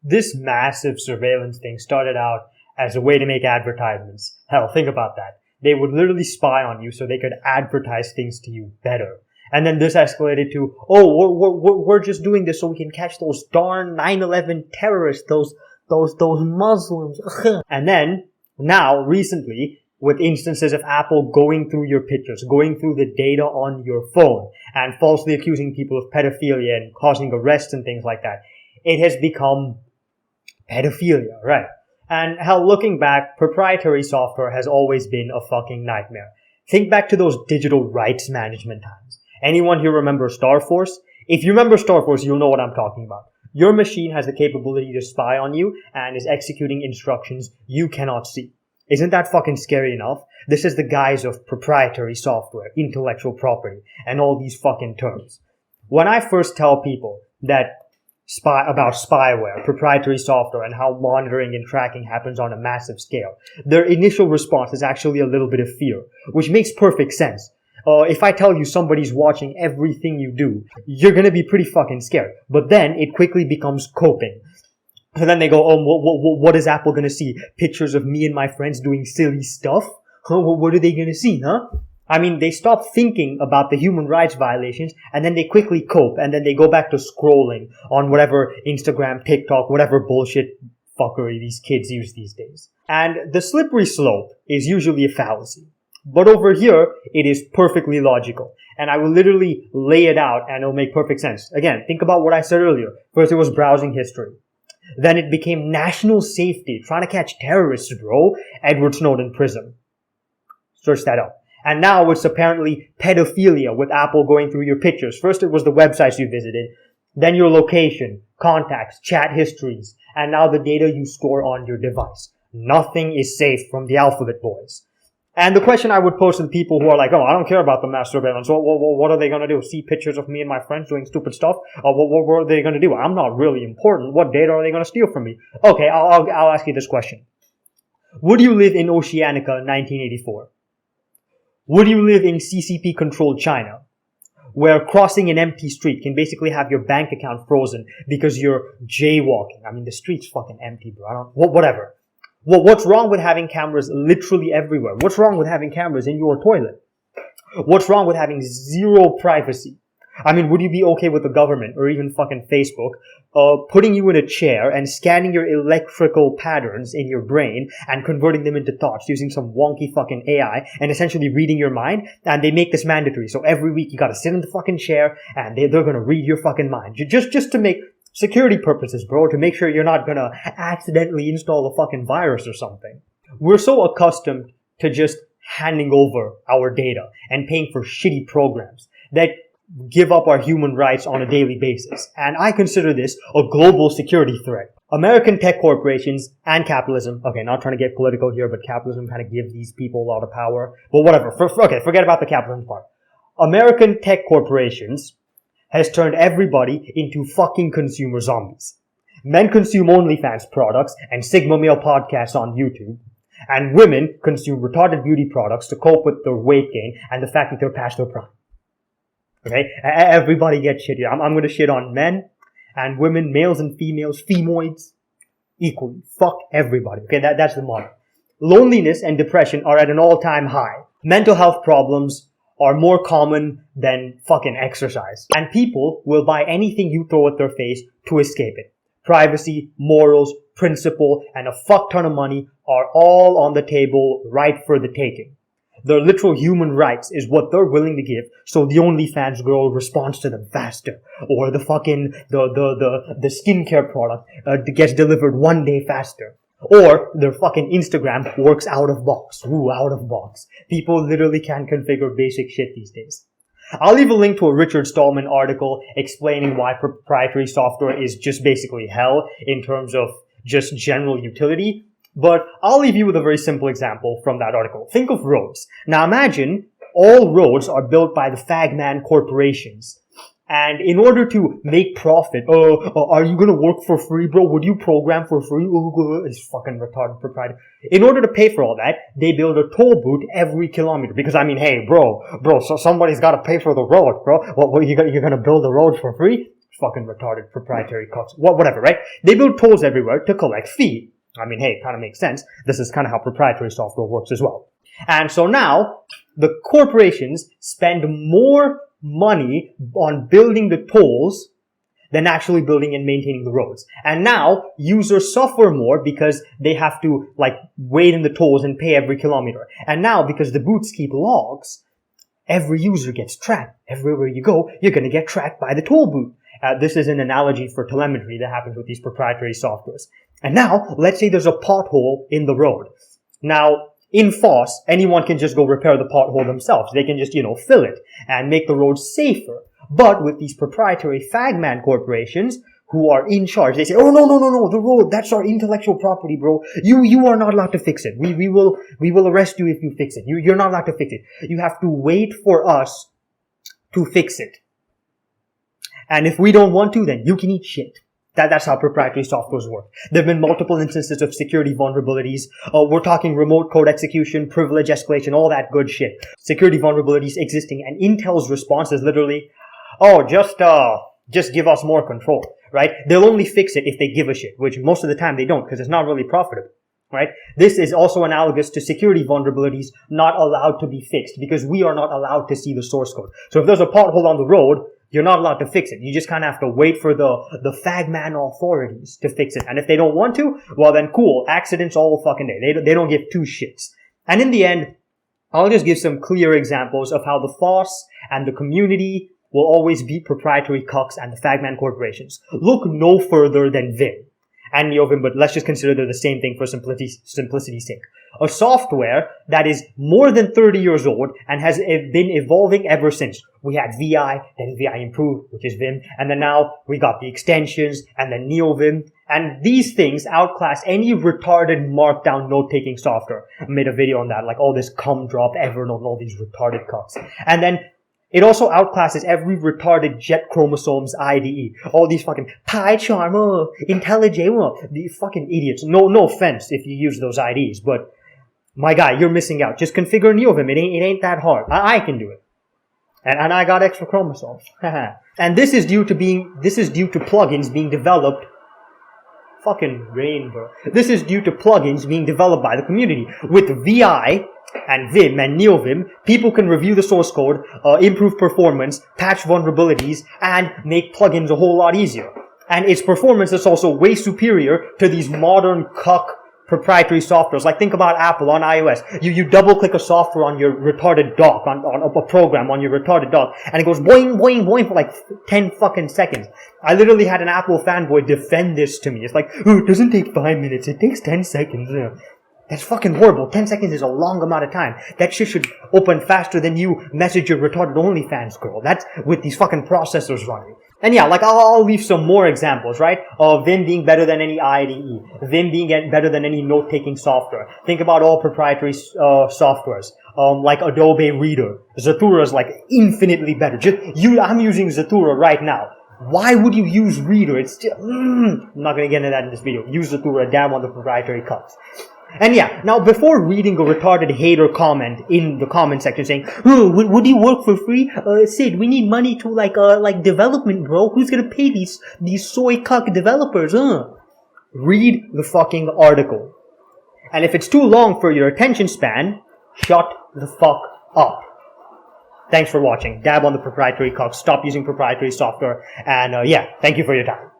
This massive surveillance thing started out as a way to make advertisements. Hell, think about that. They would literally spy on you so they could advertise things to you better. And then this escalated to, we're just doing this so we can catch those darn 9/11 terrorists, those Muslims. And then, now, recently, with instances of Apple going through your pictures, going through the data on your phone, and falsely accusing people of pedophilia and causing arrests and things like that, it has become pedophilia, right? And hell, looking back, proprietary software has always been a fucking nightmare. Think back to those digital rights management times. Anyone here remember Star Force? If you remember Star Force, you'll know what I'm talking about. Your machine has the capability to spy on you and is executing instructions you cannot see. Isn't that fucking scary enough? This is the guise of proprietary software, intellectual property, and all these fucking terms. When I first tell people that about spyware, proprietary software, and how monitoring and tracking happens on a massive scale, their initial response is actually a little bit of fear, which makes perfect sense. If I tell you somebody's watching everything you do, you're gonna be pretty fucking scared. But then it quickly becomes coping. And then they go, what is Apple gonna see? Pictures of me and my friends doing silly stuff? What are they gonna see, huh? I mean, they stop thinking about the human rights violations, and then they quickly cope, and then they go back to scrolling on whatever Instagram, TikTok, whatever bullshit fuckery these kids use these days. And the slippery slope is usually a fallacy. But over here, it is perfectly logical. And I will literally lay it out and it'll make perfect sense. Again, think about what I said earlier. First it was browsing history. Then it became national safety, trying to catch terrorists, bro. Edward Snowden prison. Search that up. And now it's apparently pedophilia with Apple going through your pictures. First it was the websites you visited, then your location, contacts, chat histories, and now the data you store on your device. Nothing is safe from the alphabet boys. And the question I would pose to the people who are like, I don't care about the mass surveillance. What are they going to do? See pictures of me and my friends doing stupid stuff? What are they going to do? I'm not really important. What data are they going to steal from me? Okay, I'll ask you this question. Would you live in Oceanica in 1984? Would you live in CCP-controlled China, where crossing an empty street can basically have your bank account frozen because you're jaywalking? I mean, the street's fucking empty, bro. Whatever. Well, what's wrong with having cameras literally everywhere? What's wrong with having cameras in your toilet? What's wrong with having zero privacy? I mean, would you be okay with the government or even fucking Facebook putting you in a chair and scanning your electrical patterns in your brain and converting them into thoughts using some wonky fucking AI and essentially reading your mind? And they make this mandatory. So every week you gotta sit in the fucking chair and they're gonna read your fucking mind. Just to make security purposes, bro, to make sure you're not gonna accidentally install a fucking virus or something. We're so accustomed to just handing over our data and paying for shitty programs that give up our human rights on a daily basis. And I consider this a global security threat. American tech corporations and capitalism, okay, not trying to get political here, but capitalism kind of gives these people a lot of power. But whatever, okay, forget about the capitalism part. American tech corporations has turned everybody into fucking consumer zombies. Men consume OnlyFans products and Sigma Male podcasts on YouTube. And women consume retarded beauty products to cope with their weight gain and the fact that they're past their prime. Okay? Everybody gets shit here. I'm gonna shit on men and women, males and females, femoids, equally. Fuck everybody. Okay? That's the motto. Loneliness and depression are at an all-time high. Mental health problems are more common than fucking exercise. And people will buy anything you throw at their face to escape it. Privacy, morals, principle, and a fuck ton of money are all on the table right for the taking. Their literal human rights is what they're willing to give, so the OnlyFans girl responds to them faster. Or the fucking, the skincare product gets delivered one day faster. Or their fucking Instagram works out of box. Ooh, out of box. People literally can't configure basic shit these days. I'll leave a link to a Richard Stallman article explaining why proprietary software is just basically hell in terms of just general utility. But I'll leave you with a very simple example from that article. Think of roads. Now imagine all roads are built by the fagman corporations. And in order to make profit, are you gonna work for free, bro? Would you program for free? It's fucking retarded proprietary. In order to pay for all that, they build a toll booth every kilometer. Because I mean, hey, bro, so somebody's gotta pay for the road, bro. What, you're gonna build the road for free? Fucking retarded proprietary cucks. Whatever, right? They build tolls everywhere to collect fee. I mean, hey, it kind of makes sense. This is kind of how proprietary software works as well. And so now, the corporations spend more money on building the tolls than actually building and maintaining the roads. And now, users suffer more because they have to, wait in the tolls and pay every kilometer. And now, because the boots keep logs, every user gets tracked. Everywhere you go, you're gonna get tracked by the toll booth. This is an analogy for telemetry that happens with these proprietary softwares. And now, let's say there's a pothole in the road. Now, in FOSS, anyone can just go repair the pothole themselves. They can just, fill it and make the road safer. But with these proprietary fagman corporations who are in charge, they say, oh, no, the road, that's our intellectual property, bro. You are not allowed to fix it. We will arrest you if you fix it. You're not allowed to fix it. You have to wait for us to fix it. And if we don't want to, then you can eat shit. That's how proprietary softwares work. There have been multiple instances of security vulnerabilities. We're talking remote code execution, privilege escalation, all that good shit. Security vulnerabilities existing, and Intel's response is literally, oh, just give us more control, right? They'll only fix it if they give a shit, which most of the time they don't, because it's not really profitable, right? This is also analogous to security vulnerabilities not allowed to be fixed, because we are not allowed to see the source code. So if there's a pothole on the road, you're not allowed to fix it. You just kind of have to wait for the fagman authorities to fix it. And if they don't want to, well then cool. Accidents all fucking day. They don't give two shits. And in the end, I'll just give some clear examples of how the FOSS and the community will always beat proprietary cucks and the fagman corporations. Look no further than Vim and NeoVim, but let's just consider they're the same thing for simplicity's sake. A software that is more than 30 years old and has been evolving ever since. We had VI, then VI improved, which is Vim, and then now we got the extensions, and then NeoVim. And these things outclass any retarded markdown note-taking software. I made a video on that, all this Cumdrop, Evernote, and all these retarded cucks. And then it also outclasses every retarded Jet Chromosomes IDE. All these fucking PyCharm, IntelliJ, the fucking idiots. No offense if you use those IDEs, but my guy, you're missing out. Just configure NeoVim. It ain't that hard. I can do it. And I got extra chromosomes. And this is due to plugins being developed. Fucking rain, bro. This is due to plugins being developed by the community. With VI and Vim and NeoVim, people can review the source code, improve performance, patch vulnerabilities, and make plugins a whole lot easier. And its performance is also way superior to these modern cuck proprietary softwares. Think about Apple on iOS. You double click a software on your retarded dock, on a program on your retarded dock, and it goes boing, boing, boing for 10 fucking seconds. I literally had an Apple fanboy defend this to me. It's it doesn't take 5 minutes, it takes 10 seconds. That's fucking horrible. 10 seconds is a long amount of time. That shit should open faster than you message your retarded OnlyFans girl. That's with these fucking processors running. And yeah, I'll leave some more examples, right? Vim being better than any IDE. Vim being better than any note-taking software. Think about all proprietary softwares. Like Adobe Reader. Zathura is infinitely better. I'm using Zathura right now. Why would you use Reader? It's still, I'm not gonna get into that in this video. Use Zathura, damn on the proprietary cuts. And yeah, now before reading a retarded hater comment in the comment section saying, oh, would you work for free? Sid, we need money to development, bro. Who's gonna pay these soy cuck developers, Read the fucking article. And if it's too long for your attention span, shut the fuck up. Thanks for watching. Dab on the proprietary cuck. Stop using proprietary software. And yeah, thank you for your time.